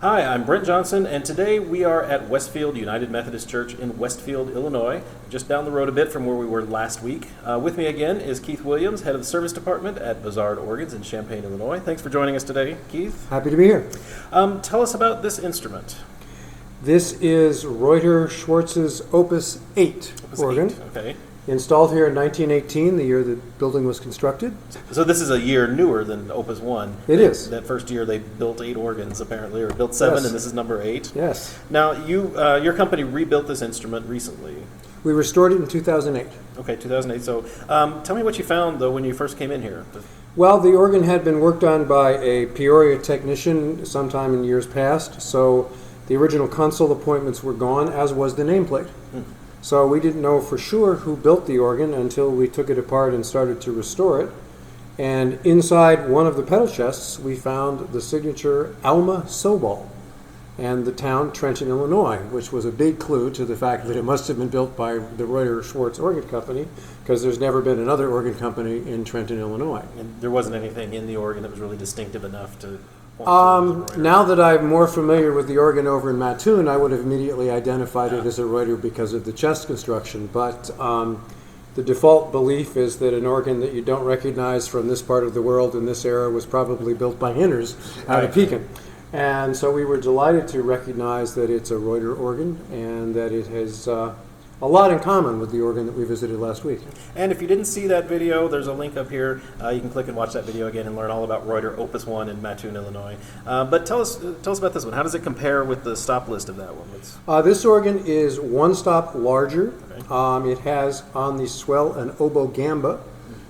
Hi, I'm Brent Johnson, and today we are at Westfield United Methodist Church in Westfield, Illinois, just down the road a bit from where we were last week. With me again is Keith Williams, head of the service department at Buzard Organs in Champaign, Illinois. Thanks for joining us today, Keith. Happy to be here. Tell us about this instrument. This is Reuter-Schwarz's Opus 8 organ, 8. Okay. installed here in 1918, the year the building was constructed. So this is a year newer than Opus 1. It is. That first year they built 8 organs, apparently, or built 7, Yes. and this is number 8. Yes. Now, your company rebuilt this instrument recently. We restored it in 2008. Okay, 2008. So tell me what you found, though, when you first came in here. Well, the organ had been worked on by a Peoria technician sometime in years past, so the original console appointments were gone, as was the nameplate. So we didn't know for sure who built the organ until we took it apart and started to restore it. And inside one of the pedal chests, we found the signature Alma Sobol and the town Trenton, Illinois, which was a big clue to the fact that it must have been built by the Reuter-Schwarz Organ Company, because there's never been another organ company in Trenton, Illinois. And there wasn't anything in the organ that was really distinctive enough to point to Now that I'm more familiar with the organ over in Mattoon, I would have immediately identified it as a Reuter because of the chest construction, but the default belief is that an organ that you don't recognize from this part of the world in this era was probably built by Hinners out of Pekin. And so we were delighted to recognize that it's a Reuter organ and that it has a lot in common with the organ that we visited last week. And if you didn't see that video, there's a link up here. You can click and watch that video again and learn all about Reuter Opus 1 in Mattoon, Illinois. But tell us about this one. How does it compare with the stop list of that one? This organ is one stop larger. Okay. It has on the swell an oboe gamba,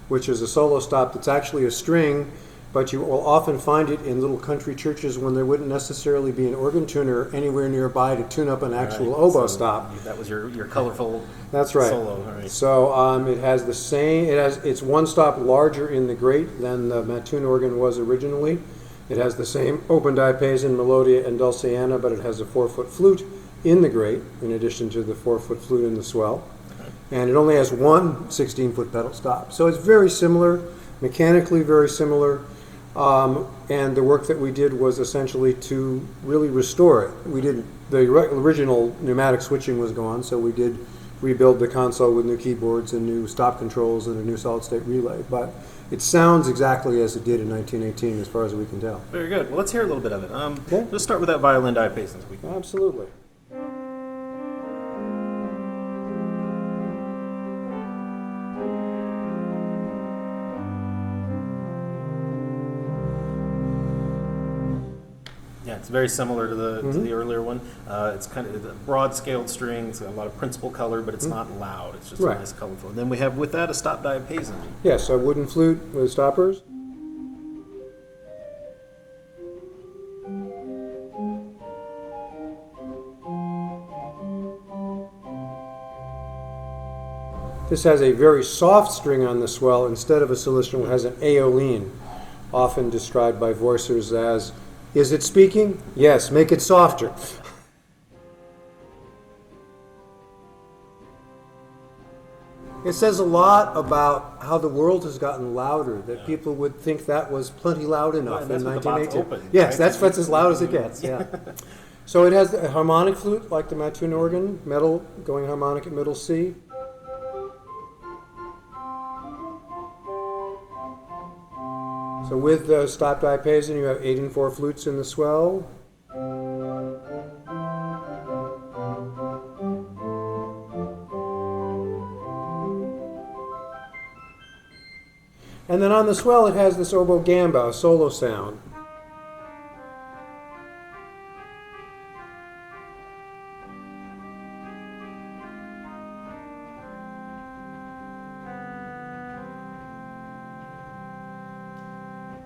which is a solo stop that's actually a string, but you will often find it in little country churches when there wouldn't necessarily be an organ tuner anywhere nearby to tune up an actual oboe stop. That was your colorful That's right. solo. All right. So it has the same. It's one stop larger in the grate than the Mattoon organ was originally. It has the same open diapason, melodia, and dulciana, but it has a 4-foot flute in the grate, in addition to the 4-foot flute in the swell. Okay. And it only has one 16-foot pedal stop. So it's very similar, mechanically very similar. And the work that we did was essentially to really restore it. The original pneumatic switching was gone, so we did rebuild the console with new keyboards and new stop controls and a new solid-state relay. But it sounds exactly as it did in 1918, as far as we can tell. Very good. Well, let's hear a little bit of it. Okay. Let's start with that violin diapason. Absolutely. Yeah, it's very similar to the earlier one. It's kind of the broad-scaled strings, a lot of principal color, but it's not loud. It's just Right. a nice, colorful. And then we have with that a stop diapason. Yes, a wooden flute with stoppers. This has a very soft string on the swell instead of a solistron, it has an aeoline, often described by voicers as, is it speaking? Yes, make it softer. It says a lot about how the world has gotten louder, that people would think that was plenty loud enough That's in what the bot's 1918. open, Yes, right? that's what's as loud as it gets, yeah. So it has a harmonic flute like the Mattoon organ, metal going harmonic at middle C. So with the stop diapason, you have 8 and 4 flutes in the swell. And then on the swell, it has this oboe gamba, a solo sound.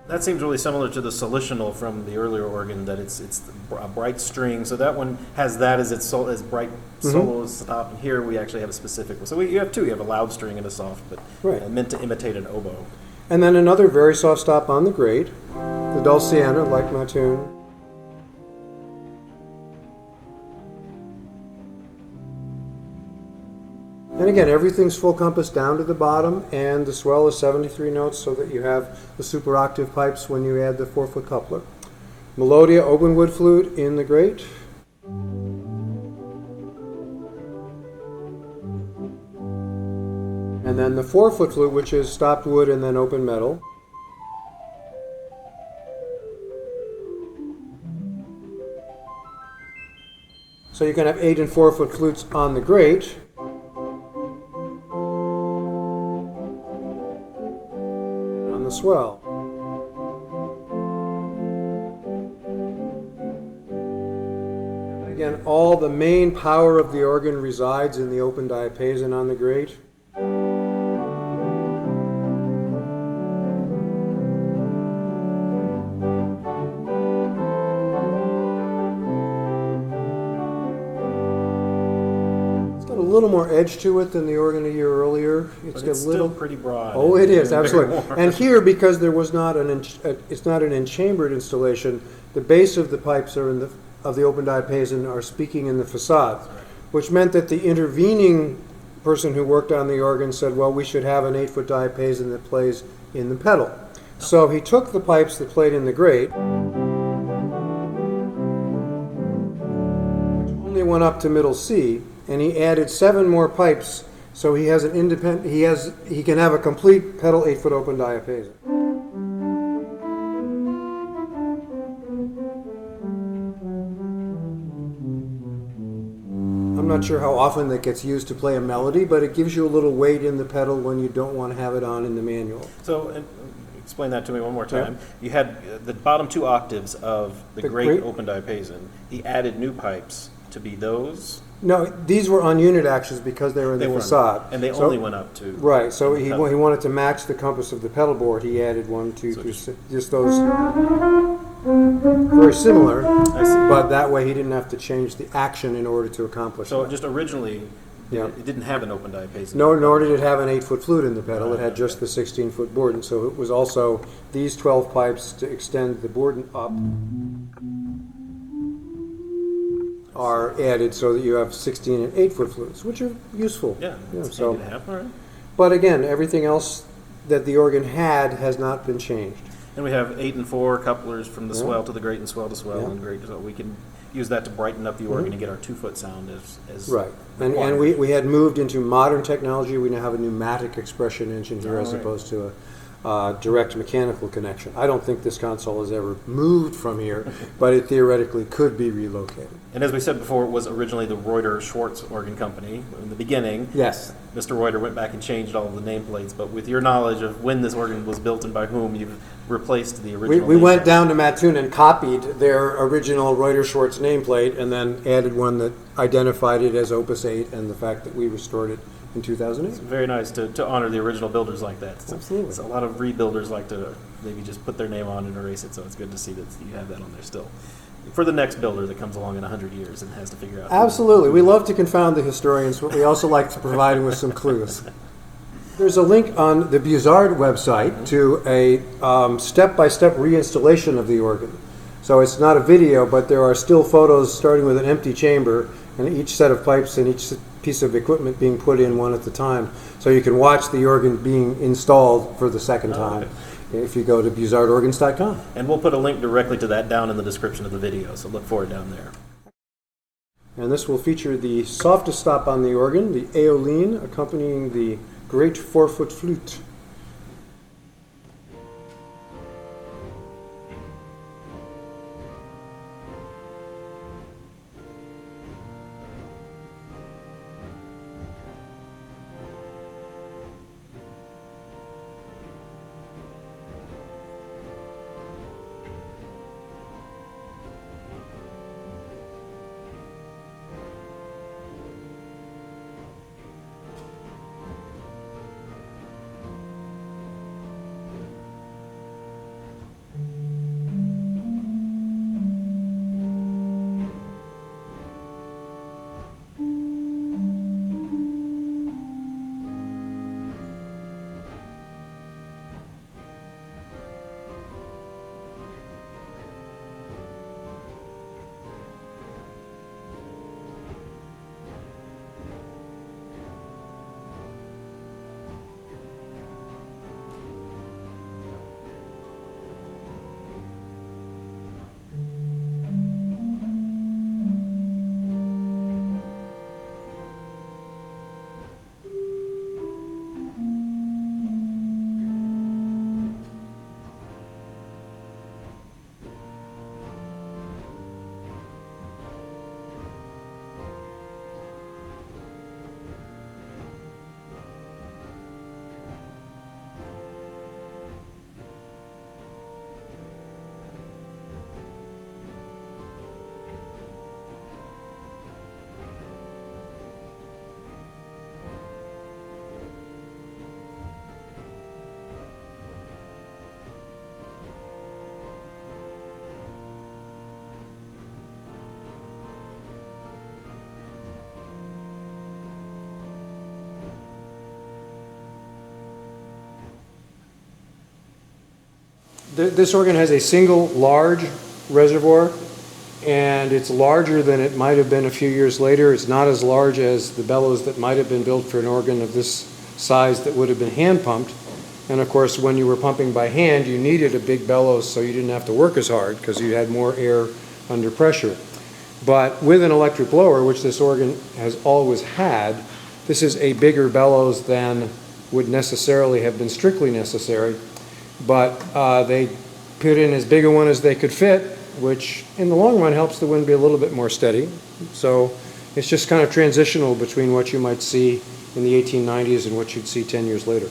That seems really similar to the solitional from the earlier organ, that it's a bright string. So that one has that as its as bright solo stop. And here we actually have a specific one. So you have two. You have a loud string and a soft, but Right. meant to imitate an oboe. And then another very soft stop on the grade, the dulciana, like Mattoon. And again, everything's full compass down to the bottom, and the swell is 73 notes so that you have the super octave pipes when you add the 4-foot coupler. Melodia open wood flute in the grate. And then the 4-foot flute, which is stopped wood and then open metal. So you can have 8 and 4-foot flutes on the grate. On the swell. Again, all the main power of the organ resides in the open diapason on the grate. A little more edge to it than the organ a year earlier. But it's still pretty broad. Oh, it is, absolutely. And here, because there was not it's not an enchambered installation, the base of the pipes are of the open diapason are speaking in the facade, which meant that the intervening person who worked on the organ said, well, we should have an 8-foot diapason that plays in the pedal. So he took the pipes that played in the grate, which only went up to middle C, and he added 7 more pipes, so he has an independent. He can have a complete pedal 8-foot open diapason. I'm not sure how often that gets used to play a melody, but it gives you a little weight in the pedal when you don't want to have it on in the manual. So, explain that to me one more time. Yeah. You had the bottom 2 octaves of the great open diapason. He added new pipes to be those. No, these were on unit actions because they were in the facade. And they only went up to... Right, so he wanted to match the compass of the pedal board. He added 1, 2, 3, 6, just those very similar, I see. but that way he didn't have to change the action in order to accomplish So that. just originally, Yeah. it didn't have an open diapason. Nor did it have an 8-foot flute in the pedal. It had just the 16-foot bourdon, so it was also these 12 pipes to extend the bourdon up are added so that you have 16 and 8-foot flutes, which are useful. Yeah, it's so, handy to have. All right. but again, everything else that the organ had has not been changed. And we have 8 and 4 couplers from the swell to the grate and swell to swell Yeah. and grate to swell. We can use that to brighten up the organ and get our 2-foot sound as Right. And required. we had moved into modern technology. We now have a pneumatic expression engine here as All right. opposed to a direct mechanical connection. I don't think this console has ever moved from here, but it theoretically could be relocated. And as we said before, it was originally the Reuter-Schwarz organ company in the beginning. Yes. Mr. Reuter went back and changed all of the nameplates, but with your knowledge of when this organ was built and by whom, you've replaced the original We went nameplate. down to Mattoon and copied their original Reuter-Schwarz nameplate and then added one that identified it as Opus 8 and the fact that we restored it in 2008. It's very nice to honor the original builders like that. Absolutely. A lot of rebuilders like to maybe just put their name on and erase it, so it's good to see that you have that on there still. For the next builder that comes along in 100 years and has to figure out. Absolutely. We love to confound the historians, but we also like to provide them with some clues. There's a link on the Buzard website to a step-by-step reinstallation of the organ. So it's not a video, but there are still photos starting with an empty chamber and each set of pipes and each piece of equipment being put in one at a time. So you can watch the organ being installed for the second time if you go to buzardorgans.com. And we'll put a link directly to that down in the description of the video, so look for it down there. And this will feature the softest stop on the organ, the aeoline, accompanying the great 4-foot flute. This organ has a single large reservoir, and it's larger than it might have been a few years later. It's not as large as the bellows that might have been built for an organ of this size that would have been hand pumped. And of course, when you were pumping by hand, you needed a big bellows so you didn't have to work as hard because you had more air under pressure. But with an electric blower, which this organ has always had, this is a bigger bellows than would necessarily have been strictly necessary. But they put in as big a one as they could fit, which in the long run helps the wind be a little bit more steady. So it's just kind of transitional between what you might see in the 1890s and what you'd see 10 years later.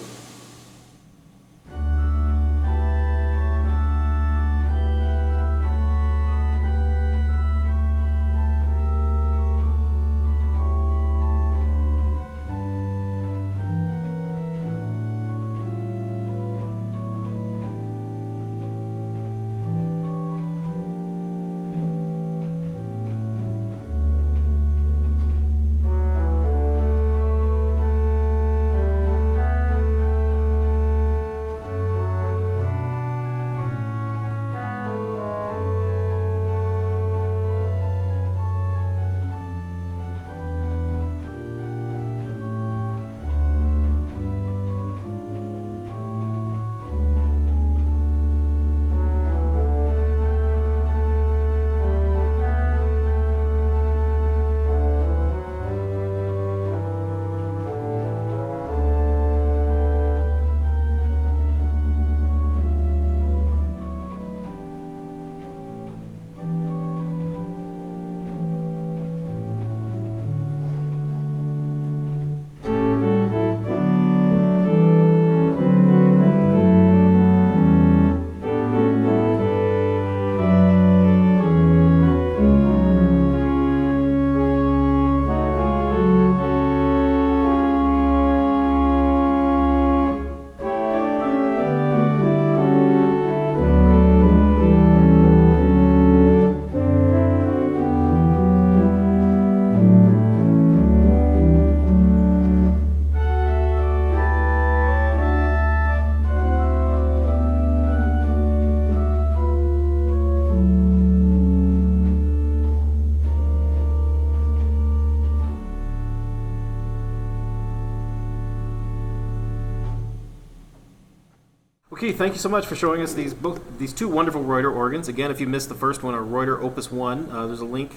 Okay, thank you so much for showing us these two wonderful Reuter organs. Again, if you missed the first one, our Reuter Opus 1, there's a link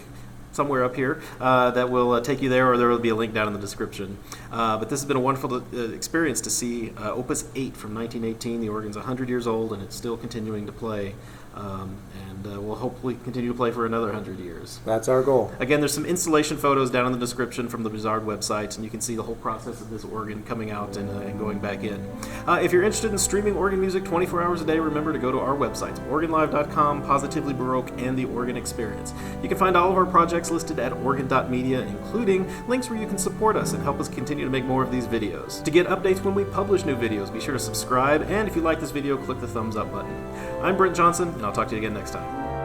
somewhere up here that will take you there, or there will be a link down in the description. But this has been a wonderful experience to see Opus 8 from 1918. The organ's 100 years old, and it's still continuing to play. And we'll hopefully continue to play for another 100 years. That's our goal. Again, there's some installation photos down in the description from the Buzard website, and you can see the whole process of this organ coming out and going back in. If you're interested in streaming organ music 24 hours a day, remember to go to our websites, organlive.com, Positively Baroque, and The Organ Experience. You can find all of our projects listed at organ.media, including links where you can support us and help us continue to make more of these videos. To get updates when we publish new videos, be sure to subscribe, and if you like this video, click the thumbs up button. I'm Brent Johnson, and I'll talk to you again next time.